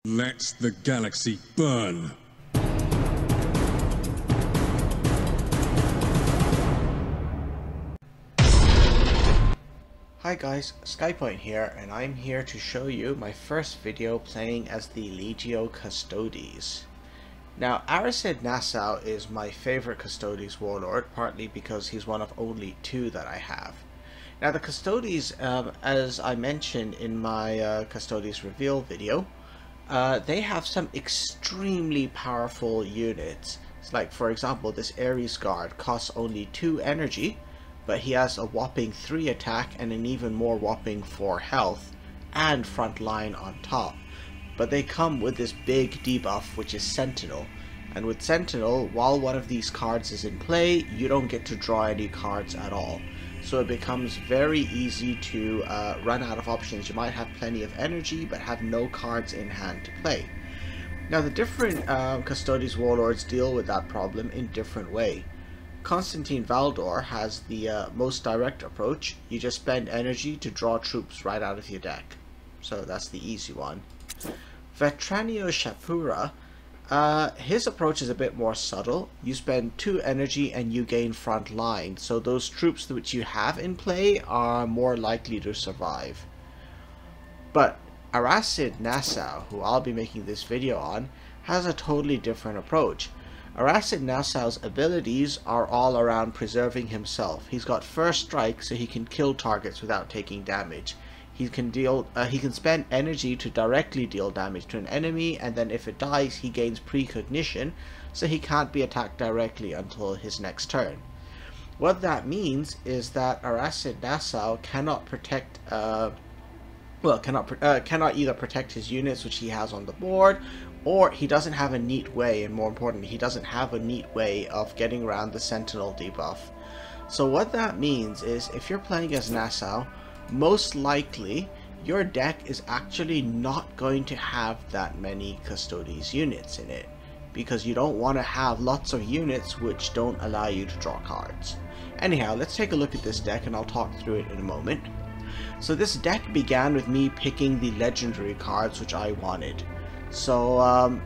Let the galaxy burn. Hi guys, Skypoint here, and I'm here to show you my first video playing as the Legio Custodes. Now, Arascid Nassau is my favorite Custodes warlord, partly because he's one of only two that I have. Now, the Custodes, as I mentioned in my Custodes reveal video, they have some extremely powerful units. It's like, for example, this Ares guard costs only 2 energy, but he has a whopping 3 attack and an even more whopping 4 health and front line on top. But they come with this big debuff, which is Sentinel. And with Sentinel, while one of these cards is in play, you don't get to draw any cards at all. So it becomes very easy to run out of options. You might have plenty of energy, but have no cards in hand to play. Now, the different Custodes warlords deal with that problem in different way. Constantine Valdor has the most direct approach. You just spend energy to draw troops right out of your deck. So that's the easy one. Legio Shapura, his approach is a bit more subtle. You spend 2 energy and you gain front line. So those troops which you have in play are more likely to survive. But Arascid Nassau, who I'll be making this video on, has a totally different approach. Arascid Nassau's abilities are all around preserving himself. He's got first strike, so he can kill targets without taking damage. He can spend energy to directly deal damage to an enemy, and then if it dies, he gains precognition, so he can't be attacked directly until his next turn. What that means is that Arascid Nassau cannot protect cannot either protect his units which he has on the board, or he doesn't have a neat way, and more importantly, he doesn't have a neat way of getting around the Sentinel debuff. So what that means is, if you're playing as Nassau, most likely your deck is actually not going to have that many Custodes units in it, because you don't want to have lots of units which don't allow you to draw cards. Anyhow, let's take a look at this deck and I'll talk through it in a moment. So this deck began with me picking the legendary cards which I wanted. So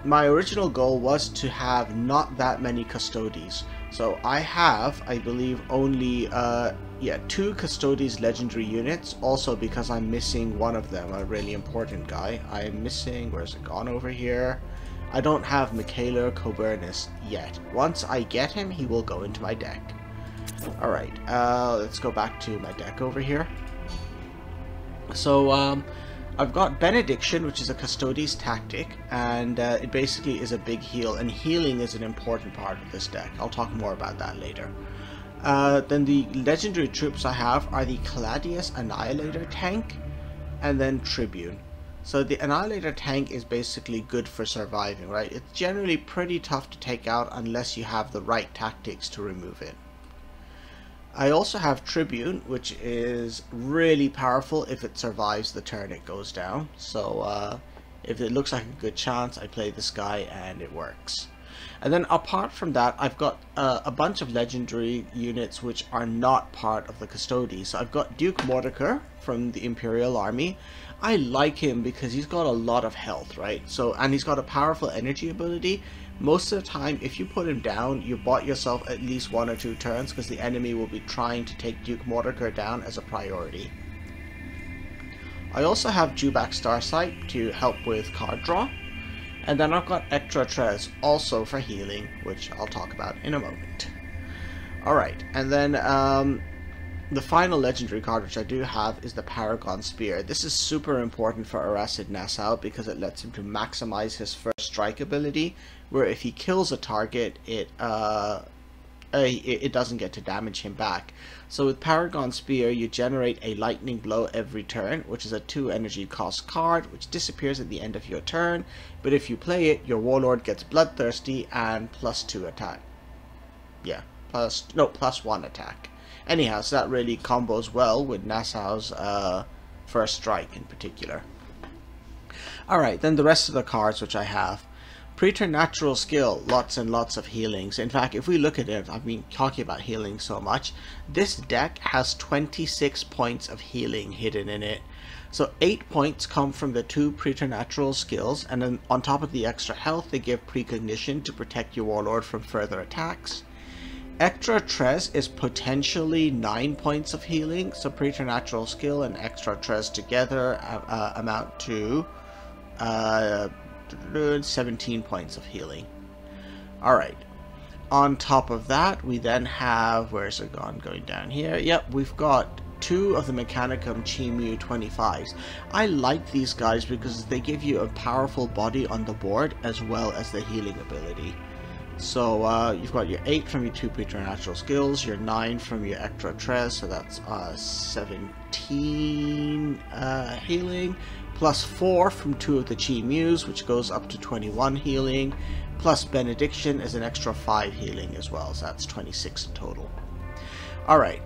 my original goal was to have not that many Custodes. So I have, I believe, only 2 Custodes legendary units, also because I'm missing one of them, a really important guy. I'm missing, where's it gone over here? I don't have Michaela Coburnus yet. Once I get him, he will go into my deck. Alright, let's go back to my deck over here. So, I've got Benediction, which is a Custodes tactic, and it basically is a big heal, and healing is an important part of this deck. I'll talk more about that later. Then the legendary troops I have are the Gladius Annihilator tank, and then Tribune. So the Annihilator tank is basically good for surviving, right? It's generally pretty tough to take out unless you have the right tactics to remove it. I also have Tribune, which is really powerful if it survives the turn it goes down. So if it looks like a good chance, I play this guy and it works. And then apart from that, I've got a bunch of legendary units which are not part of the Custodes. So I've got Duke Mordecai from the Imperial Army. I like him because he's got a lot of health, right? So, and he's got a powerful energy ability. Most of the time, if you put him down, you bought yourself at least 1 or 2 turns, because the enemy will be trying to take Duke Mordecai down as a priority. I also have Jubak Starsight to help with card draw. And then I've got Ectra Trez also for healing, which I'll talk about in a moment. Alright, and then the final legendary card which I do have is the Paragon Spear. This is super important for Arascid Nassau because it lets him to maximize his first strike ability, where if he kills a target, it doesn't get to damage him back. So with Paragon Spear, you generate a lightning blow every turn, which is a 2 energy cost card, which disappears at the end of your turn, but if you play it, your warlord gets bloodthirsty and +2 attack. Yeah, +1 attack. Anyhow, so that really combos well with Nassau's first strike in particular. Alright, then the rest of the cards which I have. Preternatural skill, lots and lots of healings. In fact, if we look at it, I've been talking about healing so much. This deck has 26 points of healing hidden in it. So 8 points come from the 2 preternatural skills, and then on top of the extra health, they give precognition to protect your warlord from further attacks. Extra Tres is potentially 9 points of healing, so preternatural skill and extra Tres together amount to 17 points of healing. Alright, on top of that, we then have, where's it gone, going down here, yep, we've got 2 of the Mechanicum Chimu 25s. I like these guys because they give you a powerful body on the board as well as the healing ability. So you've got your 8 from your 2 preternatural skills, your 9 from your extra Tres, so that's 17 healing, plus 4 from 2 of the Chimus, which goes up to 21 healing, plus Benediction is an extra 5 healing as well, so that's 26 in total. Alright.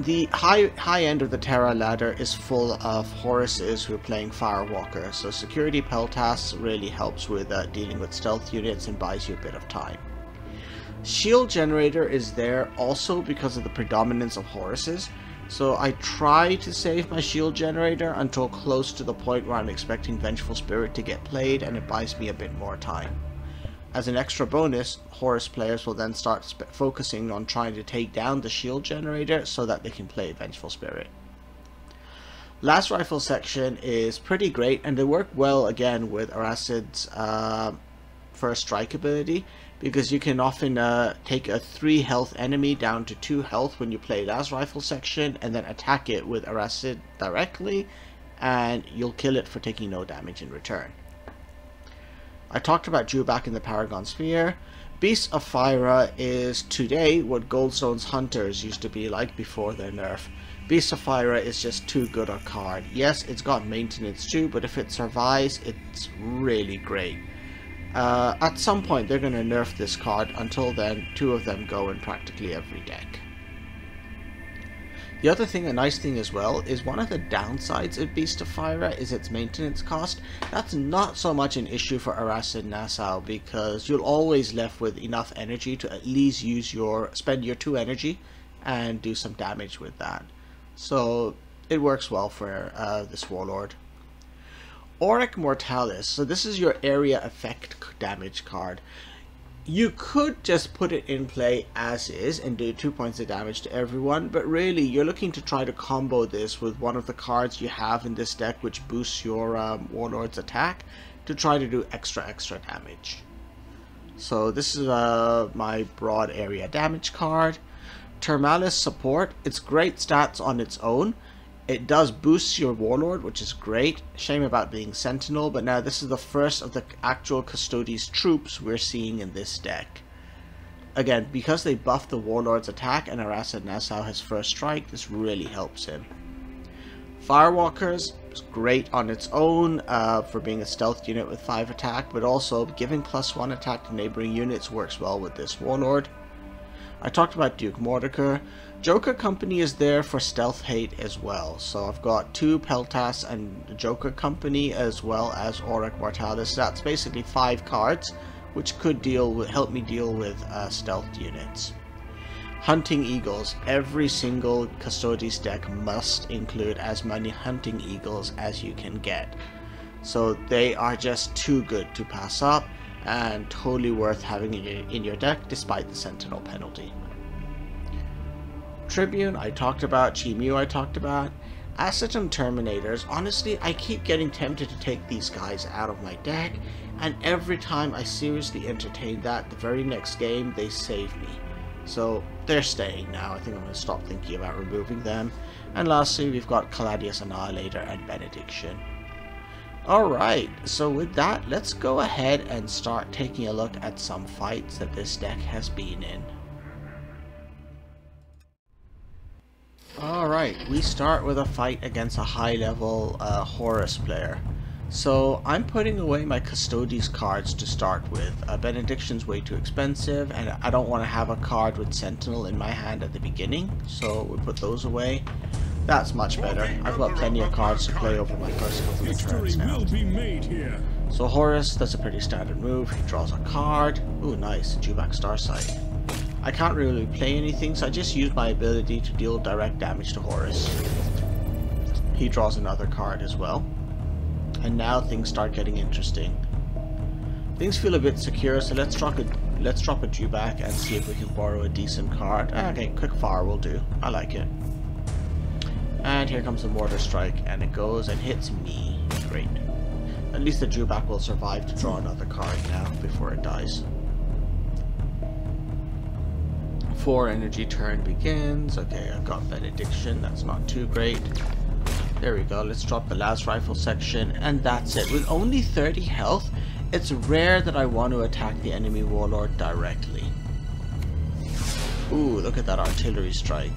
The high end of the Terra ladder is full of Horuses who are playing Firewalker, so Security Peltas really helps with dealing with stealth units and buys you a bit of time. Shield Generator is there also because of the predominance of Horuses, so I try to save my Shield Generator until close to the point where I'm expecting Vengeful Spirit to get played, and it buys me a bit more time. As an extra bonus, Horus players will then start focusing on trying to take down the Shield Generator so that they can play Vengeful Spirit. Last Rifle section is pretty great, and they work well again with Arascid's First Strike ability, because you can often take a 3 health enemy down to 2 health when you play Last Rifle section, and then attack it with Arascid directly, and you'll kill it for taking no damage in return. I talked about Jubak in the Paragon Sphere. Beast of Fyra is today what Goldstone's Hunters used to be like before their nerf. Beast of Fyra is just too good a card. Yes, it's got maintenance too, but if it survives, it's really great. At some point they're going to nerf this card. Until then, 2 of them go in practically every deck. The other thing, a nice thing as well, is one of the downsides of Beast of Fyra is its maintenance cost. That's not so much an issue for Arascid Nassau, because you'll always left with enough energy to at least spend your 2 energy and do some damage with that. So it works well for this warlord. Auric Mortalis, so this is your area effect damage card. You could just put it in play as is and do 2 points of damage to everyone, but really you're looking to try to combo this with one of the cards you have in this deck which boosts your warlord's attack to try to do extra damage. So this is my broad area damage card. Termalis Support, it's great stats on its own. It does boost your warlord, which is great. Shame about being Sentinel, but now this is the first of the actual Custodes troops we're seeing in this deck. Again, because they buff the warlord's attack and Arascid Nassau has First Strike, this really helps him. Firewalkers is great on its own for being a stealth unit with 5 attack, but also giving +1 attack to neighboring units works well with this warlord. I talked about Duke Mordecai. Joker Company is there for stealth hate as well. So I've got 2 Peltas and Joker Company as well as Auric Mortalis. That's basically 5 cards which could help me deal with stealth units. Hunting Eagles. Every single Custodes deck must include as many Hunting Eagles as you can get. So they are just too good to pass up, and totally worth having in your deck despite the Sentinel penalty. Tribune I talked about, Chimu I talked about. Acetum Terminators, honestly I keep getting tempted to take these guys out of my deck, and every time I seriously entertain that, the very next game they save me. So they're staying now. I think I'm going to stop thinking about removing them. And lastly we've got Caladius Annihilator and Benediction. Alright, so with that, let's go ahead and start taking a look at some fights that this deck has been in. Alright, we start with a fight against a high-level Horus player. So I'm putting away my Custodes cards to start with. Benediction's way too expensive, and I don't want to have a card with Sentinel in my hand at the beginning, so we put those away. That's much better. I've got plenty of cards to play over my first couple of turns now. So Horus, that's a pretty standard move. He draws a card. Ooh, nice. Jubak Starsight. I can't really play anything, so I just use my ability to deal direct damage to Horus. He draws another card as well. And now things start getting interesting. Things feel a bit secure, so let's drop a dewback and see if we can borrow a decent card. Okay, quick fire will do. I like it. And here comes the mortar strike, and it goes and hits me. Great. At least the dewback will survive to draw another card now before it dies. 4 energy turn begins. Okay, I've got benediction. That's not too great. There we go. Let's drop the last rifle section, and that's it. With only 30 health, it's rare that I want to attack the enemy warlord directly. Ooh, look at that artillery strike.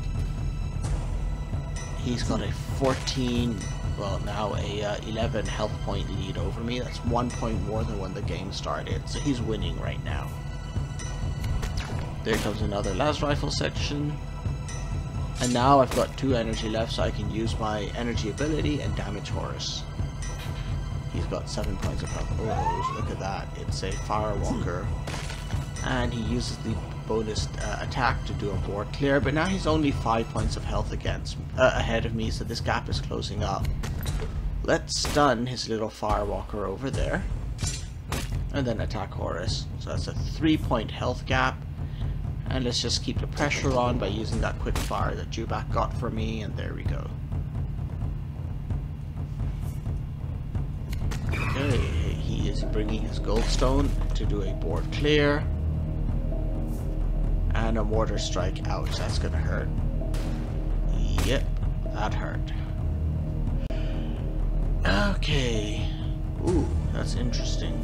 He's got a 14, well now a 11 health point lead over me. That's 1 point more than when the game started, so he's winning right now. There comes another las rifle section. And now I've got 2 energy left, so I can use my energy ability and damage Horus. He's got 7 points of health. Oh, look at that. It's a Firewalker. And he uses the bonus attack to do a board clear, but now he's only 5 points of health ahead of me, so this gap is closing up. Let's stun his little Firewalker over there. And then attack Horus. So that's a 3-point health gap. And let's just keep the pressure on by using that quick fire that dewback got for me, and there we go. Okay, he is bringing his goldstone to do a board clear. And a mortar strike. Ouch, that's gonna hurt. Yep, that hurt. Okay. Ooh, that's interesting.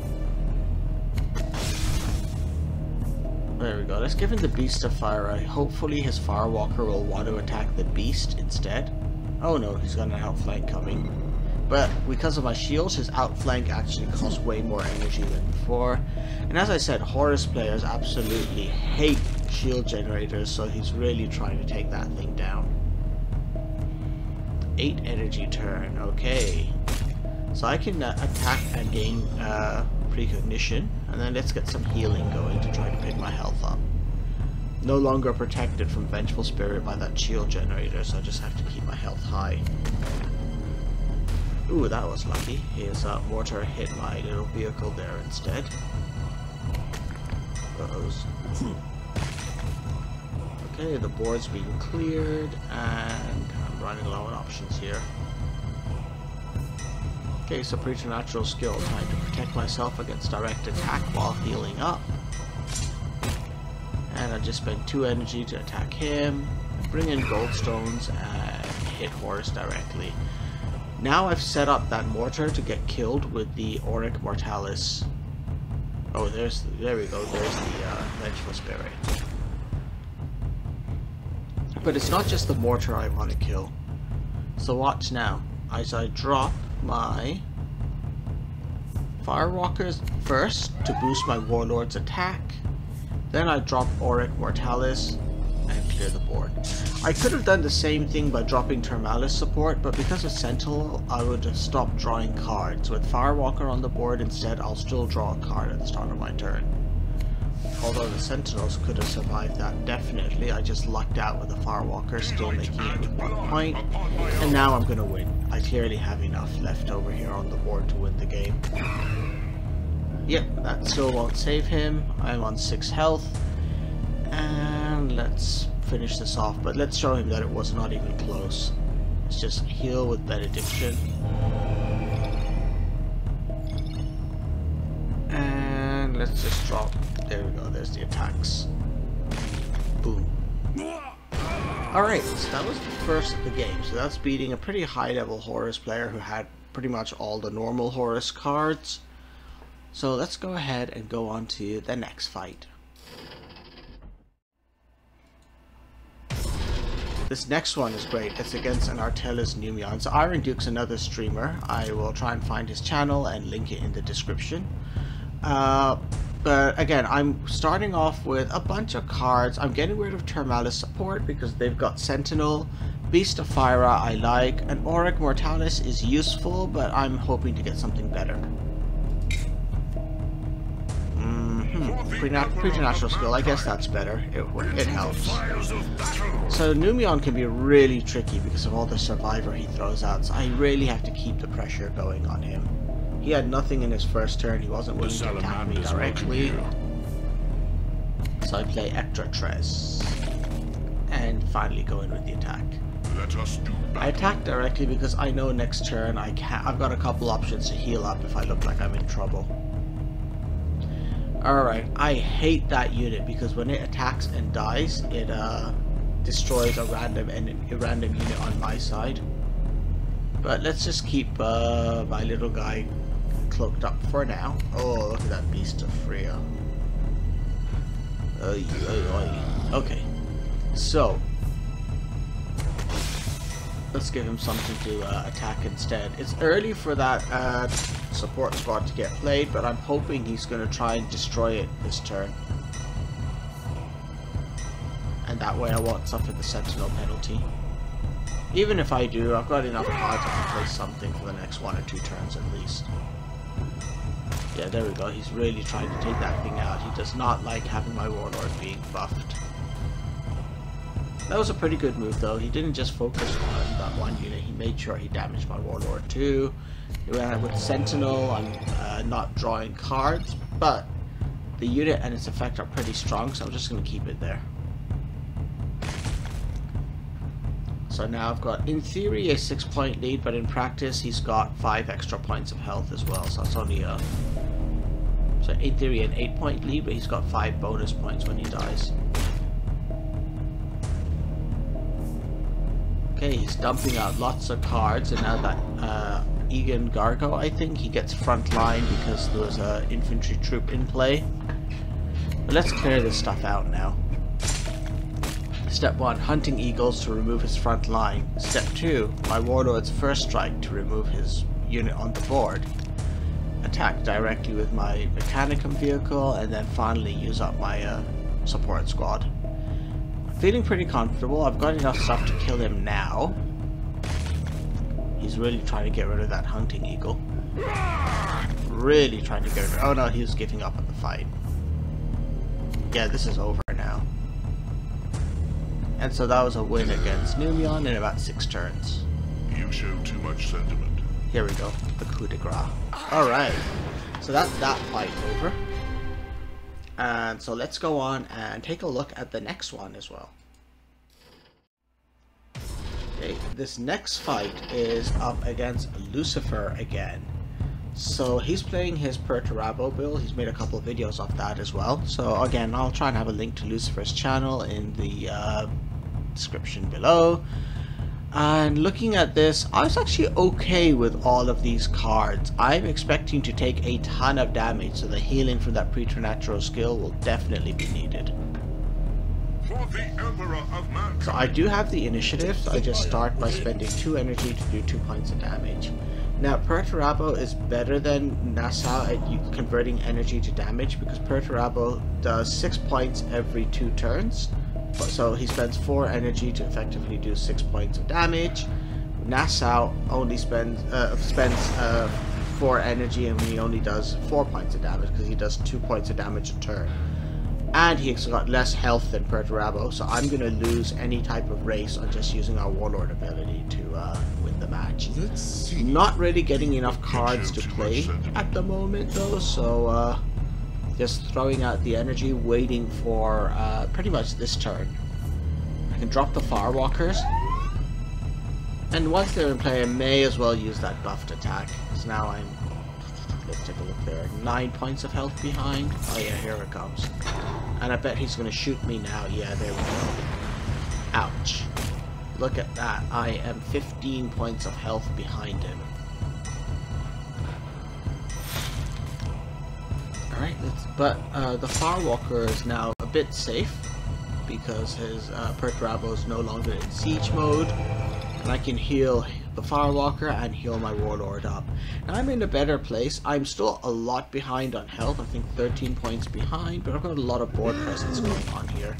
There we go. Let's give him the Beast of Fire. Hopefully his Firewalker will want to attack the Beast instead. Oh no, he's got an outflank coming. But because of my shields, his outflank actually costs way more energy than before. And as I said, Horus players absolutely hate shield generators, so he's really trying to take that thing down. 8 energy turn. Okay. So I can attack and gain precognition, and then let's get some healing going to try to pick my health up. No longer protected from Vengeful Spirit by that shield generator, so I just have to keep my health high. Ooh, that was lucky. His mortar hit my little vehicle there instead. Okay, the board's being cleared, and I'm running low on options here. Okay, so preternatural skill, trying to protect myself against direct attack while healing up. And I just spent 2 energy to attack him, bring in goldstones, and hit Horus directly. Now I've set up that mortar to get killed with the Auric Mortalis. Oh, there we go, there's the Vengeful Spirit. But it's not just the mortar I want to kill. So watch now, as I drop my Firewalkers first to boost my Warlord's attack. Then I drop Auric Mortalis and clear the board. I could have done the same thing by dropping Termalis support, but because of Sentinel, I would have stopped drawing cards. With Firewalker on the board instead, I'll still draw a card at the start of my turn. Although the Sentinels could have survived that, definitely. I just lucked out with the Firewalker, still making it with 1 point. And now I'm gonna win. I clearly have enough left over here on the board to win the game. Yep, that still won't save him. I'm on 6 health. And let's finish this off, but let's show him that it was not even close. Let's just heal with benediction. And let's just drop. There we go, there's the attacks. Boom. Alright, so that was the first of the game. So that's beating a pretty high level Horus player who had pretty much all the normal Horus cards. So let's go ahead and go on to the next fight. This next one is great. It's against an Artelis Numion. So Iron Duke's another streamer. I will try and find his channel and link it in the description. But again, I'm starting off with a bunch of cards. I'm getting rid of Termalis support because they've got Sentinel, Beast of Fire I like, and Auric Mortalis is useful, but I'm hoping to get something better. Preternatural skill, I guess that's better. It helps. So Numion can be really tricky because of all the survivor he throws out, so I really have to keep the pressure going on him. He had nothing in his first turn, he wasn't willing to attack me directly. So I play Ectratres. And finally go in with the attack. I attack directly because I know next turn I've got a couple options to heal up if I look like I'm in trouble. Alright, I hate that unit because when it attacks and dies, it destroys a random unit on my side. But let's just keep my little guy cloaked up for now. Oh, look at that beast of Freya. Okay, so let's give him something to attack instead. It's early for that support squad to get played, but I'm hoping he's going to try and destroy it this turn. And that way I won't suffer the sentinel penalty. Even if I do, I've got enough cards I can play something for the next 1 or 2 turns at least. Yeah, there we go. He's really trying to take that thing out. He does not like having my warlord being buffed. That was a pretty good move though. He didn't just focus on that one unit. He made sure he damaged my warlord too. He ran it with Sentinel. I'm not drawing cards, but the unit and its effect are pretty strong, so I'm just going to keep it there. So now I've got, in theory, a 6-point lead, but in practice he's got 5 extra points of health as well, so it's only a... So in theory an 8-point lead, but he's got 5 bonus points when he dies. Okay, he's dumping out lots of cards, and now that Egan Gargo, I think, he gets front line because there was an infantry troop in play. But let's clear this stuff out now. Step 1, hunting eagles to remove his front line. Step 2, my warlord's first strike to remove his unit on the board. Attack directly with my Mechanicum vehicle, and then finally use up my support squad. Feeling pretty comfortable. I've got enough stuff to kill him now. He's really trying to get rid of that hunting eagle. Really trying to get rid of... Oh no, he was giving up on the fight. Yeah, this is over now. And so that was a win against Numion in about 6 turns. You show too much sentiment. Here we go, the coup de grace. Alright, so that's that fight over. And so let's go on and take a look at the next one as well. Okay, this next fight is up against Lucifer again. So he's playing his Perturabo build. He's made a couple of videos of that as well. So again, I'll try and have a link to Lucifer's channel in the description below. And looking at this, I was actually okay with all of these cards. I'm expecting to take a ton of damage, so the healing from that preternatural skill will definitely be needed. For the Emperor of Mankind. So I do have the initiative, so I just start by spending 2 energy to do 2 points of damage. Now Perturabo is better than Nassau at converting energy to damage, because Perturabo does 6 points every 2 turns. So he spends 4 energy to effectively do 6 points of damage. Nassau only spends 4 energy, and he only does 4 points of damage because he does 2 points of damage a turn. And he's got less health than Perturabo, so I'm going to lose any type of race on just using our warlord ability to win the match. Not really getting enough cards to play at the moment though, so just throwing out the energy, waiting for pretty much this turn. I can drop the Firewalkers, and once they're in play I may as well use that buffed attack, because now I'm, let's take a look there, 9 points of health behind. Oh yeah, here it comes. And I bet he's going to shoot me now. Yeah, there we go. Ouch. Look at that. I am 15 points of health behind him. Alright, but the Firewalker is now a bit safe because his Perturabo is no longer in siege mode, and I can heal the Firewalker and heal my Warlord up. Now I'm in a better place. I'm still a lot behind on health, I think 13 points behind, but I've got a lot of board presence going on here.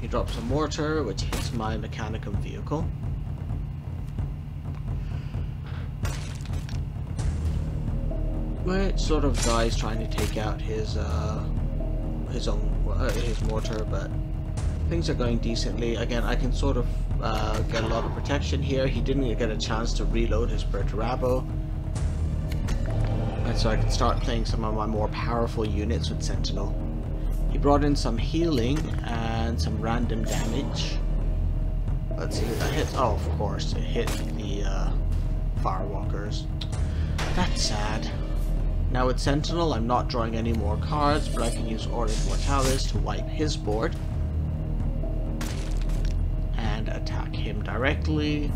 He drops a mortar, which hits my Mechanicum vehicle. which sort of dies trying to take out his mortar, but things are going decently. Again, I can sort of get a lot of protection here. He didn't get a chance to reload his Perturabo, and so I can start playing some of my more powerful units with Sentinel. He brought in some healing and some random damage. Let's see who that hits. Oh, of course, it hit the Firewalkers. That's sad. Now with Sentinel, I'm not drawing any more cards, but I can use Horus Mortalis to wipe his board and attack him directly.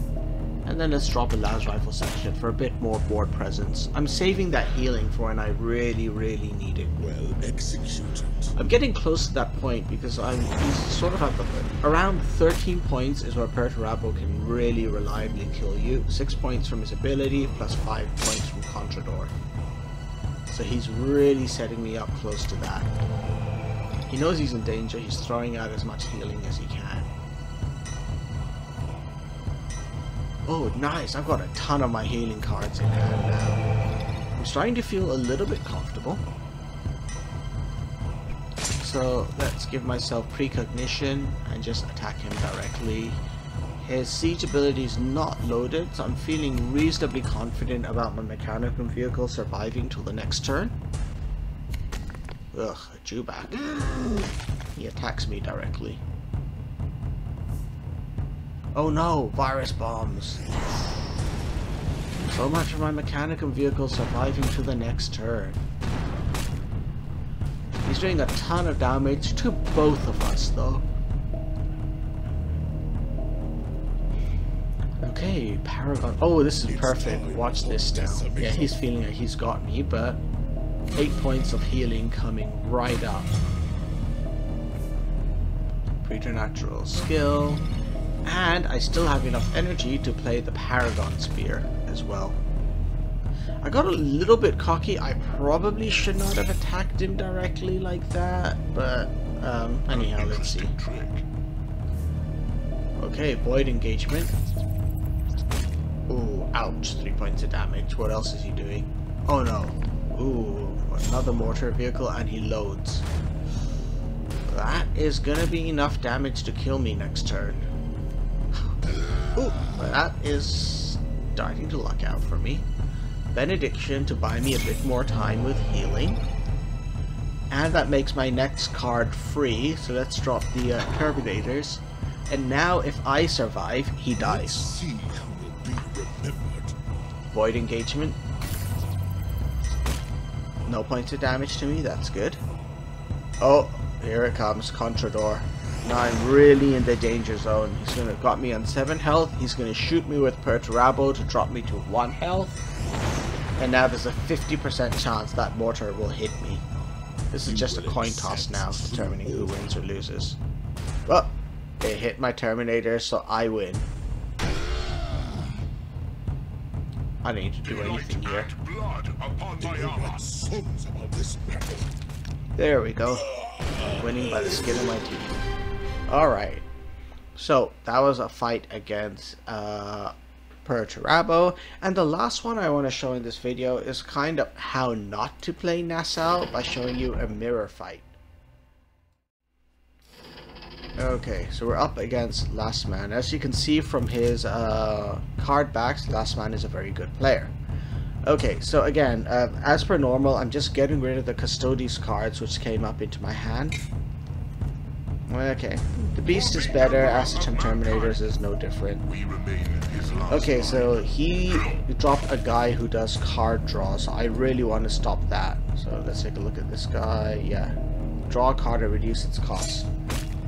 And then let's drop a Las Rifle section for a bit more board presence. I'm saving that healing for when I really need it. Well executed. I'm getting close to that point because he's sort of at the around 13 points is where Perturabo can really reliably kill you. 6 points from his ability plus 5 points from Contrador. So he's really setting me up close to that. He knows he's in danger. He's throwing out as much healing as he can. Oh, nice. I've got a ton of my healing cards in hand now. I'm starting to feel a little bit comfortable. So let's give myself precognition and just attack him directly. His siege ability is not loaded, so I'm feeling reasonably confident about my mechanical vehicle surviving till the next turn. Ugh, a Jewback. He attacks me directly. Oh no, virus bombs. So much for my mechanical vehicle surviving to the next turn. He's doing a ton of damage to both of us though. Okay, Paragon. Oh, this is perfect. Watch this now. Yeah, he's feeling like he's got me, but 8 points of healing coming right up. Preternatural skill. And I still have enough energy to play the Paragon Spear as well. I got a little bit cocky. I probably should not have attacked him directly like that, but anyhow, let's see. Okay, Void Engagement. Ooh, ouch, 3 points of damage. What else is he doing? Oh no. Ooh, another mortar vehicle, and he loads. That is gonna be enough damage to kill me next turn. Ooh, that is starting to luck out for me. Benediction to buy me a bit more time with healing. And that makes my next card free, so let's drop the Terminators. And now if I survive, he dies. Void Engagement. No points of damage to me, that's good. Oh, here it comes, Contrador. Now I'm really in the danger zone. He's gonna got me on 7 health. He's gonna shoot me with Perturabo to drop me to 1 health. And now there's a 50% chance that mortar will hit me. This is just a coin toss now, determining who wins or loses. Well, they hit my Terminator, so I win. I don't need to do anything here. There we go. Winning by the skin of my teeth. Alright. So, that was a fight against Perturabo. And the last one I want to show in this video is kind of how not to play Nassau by showing you a mirror fight. Okay, so we're up against Last Man. As you can see from his card backs, Last Man is a very good player. Okay, so again, as per normal, I'm just getting rid of the Custodes cards which came up into my hand. Okay, the Beast is better, Assatem Terminators is no different. Okay, so he dropped a guy who does card draw, so I really want to stop that. So let's take a look at this guy. Yeah, draw a card and reduce its cost.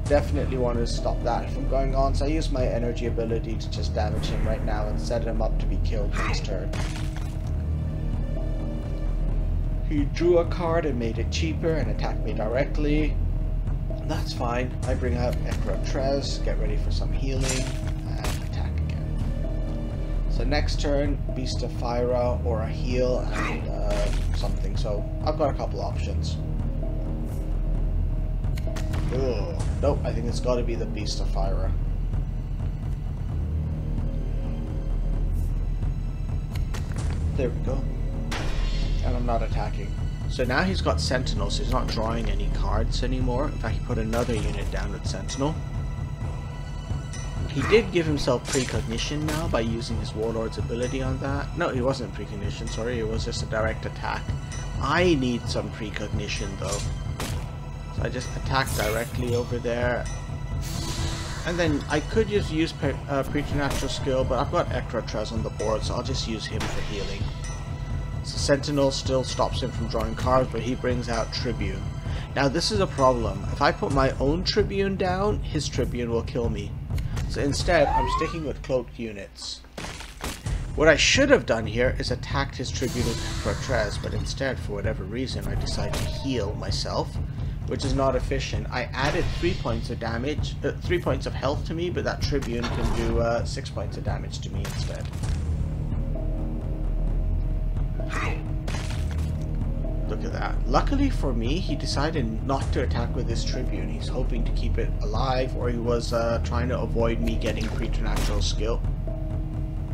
Definitely want to stop that from going on, so I use my energy ability to just damage him right now and set him up to be killed next turn. He drew a card and made it cheaper and attacked me directly. That's fine. I bring out Necrotrez, get ready for some healing, and attack again. So next turn, Beast of Fyra or a heal and something. So I've got a couple options. Ugh. Nope, I think it's got to be the Beast of Fyra. There we go. and I'm not attacking. So now he's got Sentinel, so he's not drawing any cards anymore. In fact, he put another unit down with Sentinel. He did give himself precognition now by using his warlord's ability on that. No, he wasn't precognition, sorry, it was just a direct attack. I need some precognition though. So I just attack directly over there. And then I could just use preternatural skill, but I've got Ecrotres on the board, so I'll just use him for healing. So Sentinel still stops him from drawing cards, but he brings out Tribune. Now this is a problem. If I put my own Tribune down, his Tribune will kill me. So instead, I'm sticking with cloaked units. What I should have done here is attacked his Tribune with Ecrotres, but instead, for whatever reason, I decided to heal myself, which is not efficient. I added 3 points of damage, 3 points of health to me, but that Tribune can do 6 points of damage to me instead. Look at that. Luckily for me, he decided not to attack with his Tribune. He's hoping to keep it alive, or he was trying to avoid me getting preternatural skill.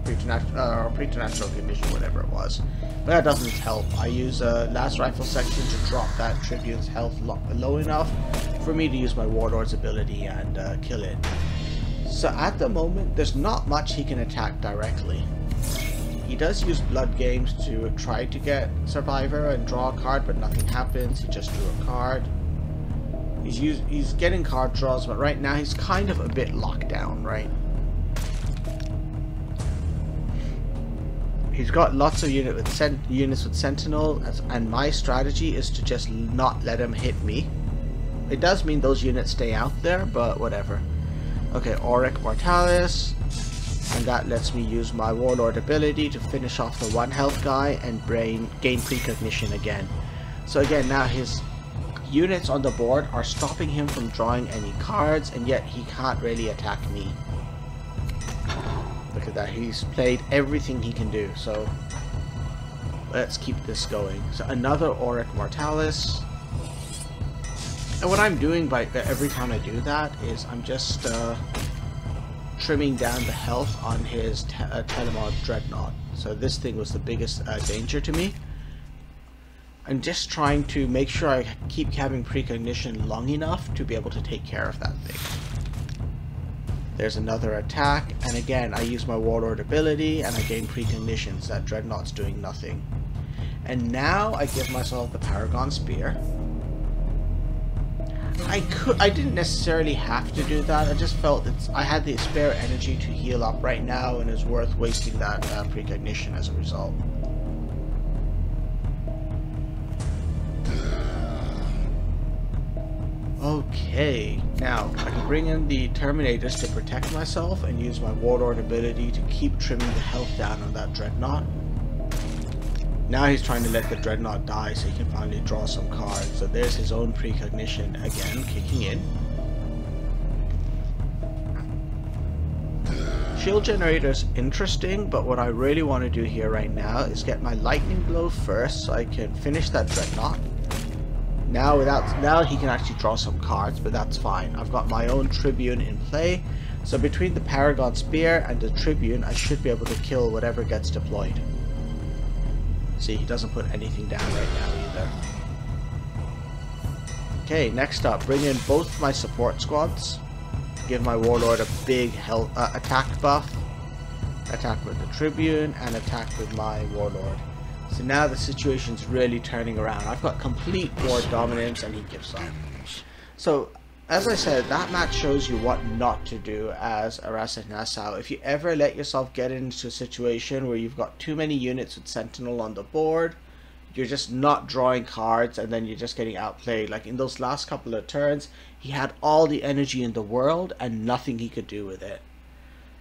Preternatural condition, whatever it was. But that doesn't help. I use a last rifle section to drop that Tribune's health low enough for me to use my warlord's ability and kill it. So at the moment, there's not much he can attack directly. He does use blood games to try to get Survivor and draw a card, but nothing happens. He just drew a card. He's getting card draws, but right now he's kind of a bit locked down, right? He's got lots of units with Sentinel, and my strategy is to just not let him hit me. It does mean those units stay out there, but whatever. Okay, Auric Mortalis. And that lets me use my warlord ability to finish off the 1 health guy and gain precognition again. So again, now his units on the board are stopping him from drawing any cards, and yet he can't really attack me. Look at that, he's played everything he can do, so let's keep this going. So another Auric Mortalis. And what I'm doing by every time I do that is I'm just trimming down the health on his Telemod Dreadnought. So this thing was the biggest danger to me. I'm just trying to make sure I keep having precognition long enough to be able to take care of that thing. There's another attack, and again I use my warlord ability and I gain precognition, so that Dreadnought's doing nothing. And now I give myself the Paragon Spear. I didn't necessarily have to do that. I just felt that I had the spare energy to heal up right now, and it's worth wasting that precognition as a result. Okay, now I can bring in the Terminators to protect myself and use my warlord ability to keep trimming the health down on that Dreadnought. Now he's trying to let the Dreadnought die so he can finally draw some cards. So there's his own precognition again, kicking in. Shield Generator's interesting, but what I really want to do here right now is get my Lightning Blow first so I can finish that Dreadnought. Now he can actually draw some cards, but that's fine. I've got my own Tribune in play, so between the Paragon Spear and the Tribune, I should be able to kill whatever gets deployed. See, he doesn't put anything down right now either. Okay, next up, bring in both my support squads. Give my warlord a big attack buff. Attack with the Tribune and attack with my warlord. So now the situation's really turning around. I've got complete board dominance and he gives up. So, as I said, that match shows you what not to do as Arascid Nassau. If you ever let yourself get into a situation where you've got too many units with Sentinel on the board, you're just not drawing cards and then you're just getting outplayed. Like in those last couple of turns, he had all the energy in the world and nothing he could do with it.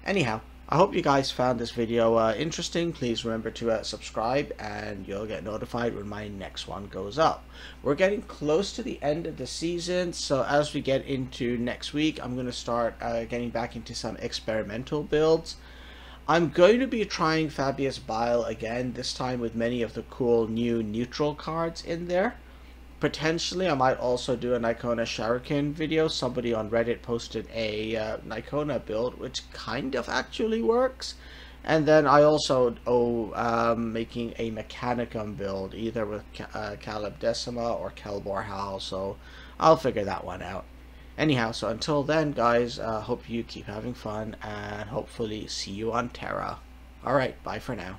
Anyhow, I hope you guys found this video interesting. Please remember to subscribe and you'll get notified when my next one goes up. We're getting close to the end of the season, so as we get into next week, I'm going to start getting back into some experimental builds. I'm going to be trying Fabius Bile again, this time with many of the cool new neutral cards in there. Potentially, I might also do a Nicona Shuriken video. Somebody on Reddit posted a Nicona build, which kind of actually works. And then I also owe making a Mechanicum build, either with Caleb Decima or Kelbor Hal, so I'll figure that one out. Anyhow, so until then, guys, hope you keep having fun, and hopefully see you on Terra. Alright, bye for now.